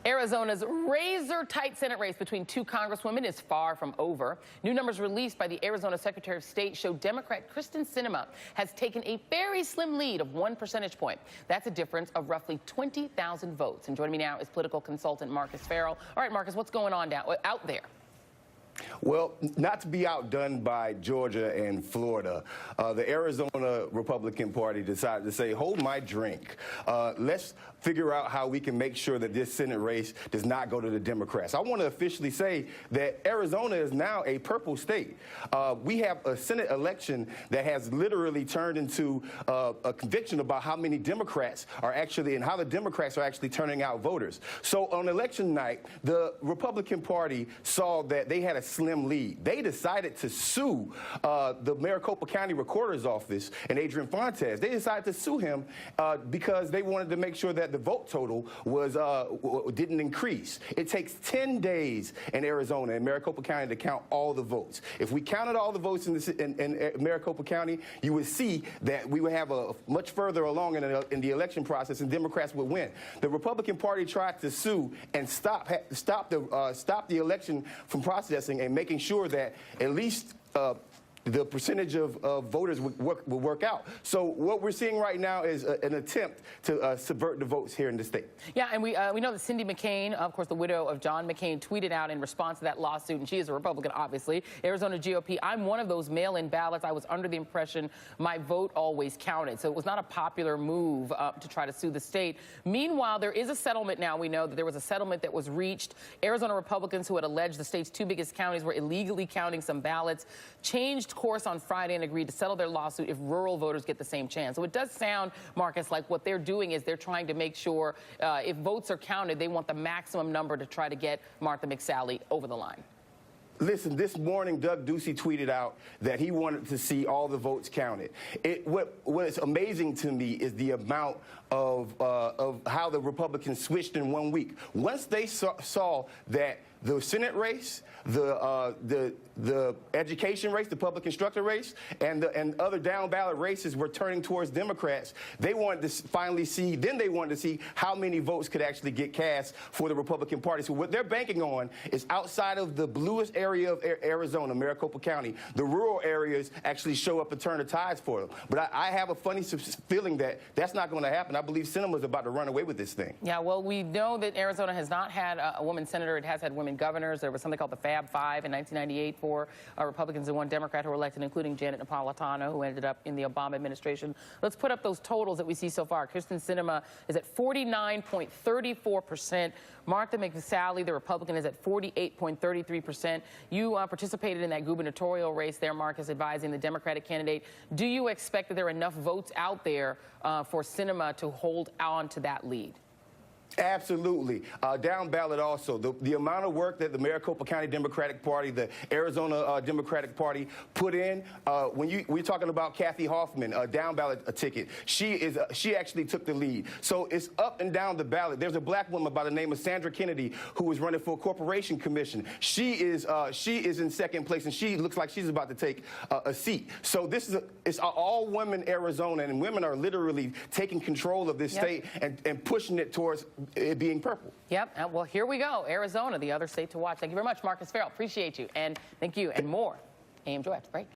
Arizona's razor-tight Senate race between two congresswomen is far from over. New numbers released by the Arizona Secretary of State show Democrat Kristen Sinema has taken a very slim lead of 1 percentage point. That's a difference of roughly 20,000 votes. And joining me now is political consultant Marcus Ferrell. All right, Marcus, what's going on out there? Well, not to be outdone by Georgia and Florida, the Arizona Republican Party decided to say, hold my drink. Let's figure out how we can make sure that this Senate race does not go to the Democrats. I want to officially say that Arizona is now a purple state. We have a Senate election that has literally turned into a conviction about how many Democrats are actually, and how the Democrats are actually turning out voters. So on election night, the Republican Party saw that they had a slim lead. They decided to sue the Maricopa County Recorder's Office and Adrian Fontes. They decided to sue him because they wanted to make sure that the vote total was didn't increase. It takes 10 days in Arizona and Maricopa County to count all the votes. If we counted all the votes in Maricopa County, you would see that we would have a much further along in the election process, and Democrats would win. The Republican Party tried to sue and stop the election from processing and making sure that at least the percentage of voters would work out. So what we're seeing right now is an attempt to subvert the votes here in the state. Yeah, and we know that Cindy McCain, of course, the widow of John McCain, tweeted out in response to that lawsuit, and she is a Republican, obviously. Arizona GOP, I'm one of those mail-in ballots. I was under the impression my vote always counted. So it was not a popular move to try to sue the state. Meanwhile, there is a settlement now. We know that there was a settlement that was reached. Arizona Republicans who had alleged the state's two biggest counties were illegally counting some ballots changed course on Friday and agreed to settle their lawsuit if rural voters get the same chance. So it does sound, Marcus, like what they're doing is they're trying to make sure if votes are counted, they want the maximum number to try to get Martha McSally over the line. Listen, this morning, Doug Ducey tweeted out that he wanted to see all the votes counted. What's amazing to me is the amount of how the Republicans switched in 1 week. Once they saw that the Senate race, the education race, the public instructor race, and other down ballot races were turning towards Democrats, they wanted to finally see. Then they wanted to see how many votes could actually get cast for the Republican Party. So what they're banking on is outside of the bluest area of Arizona, Maricopa County, the rural areas actually show up and turn the tides for them. But I have a funny feeling that that's not going to happen. I believe Sinema's about to run away with this thing. Yeah, well, we know that Arizona has not had a woman senator. It has had women governors. There was something called the Fab Five in 1998 for Republicans and one Democrat who were eelected, including Janet Napolitano, who ended up in the Obama administration. Let's put up those totals that we see so far. Kristen Sinema is at 49.34%. Martha McSally, the Republican, is at 48.33%. You participated in that gubernatorial race there, Marcus, advising the Democratic candidate. Do you expect that there are enough votes out there for Sinema to hold on to that lead? Absolutely. Down ballot also. The amount of work that the Maricopa County Democratic Party, the Arizona Democratic Party put in, we're talking about Kathy Hoffman, a down ballot ticket. She actually took the lead. So it's up and down the ballot. There's a black woman by the name of Sandra Kennedy who is running for a corporation commission. She is in second place, and she looks like she's about to take a seat. So it's all women Arizona, and women are literally taking control of this state and pushing it towards it being purple. Yep. Well, here we go. Arizona, the other state to watch. Thank you very much, Marcus Ferrell. Appreciate you. And thank you. And more. AM Joy after the break.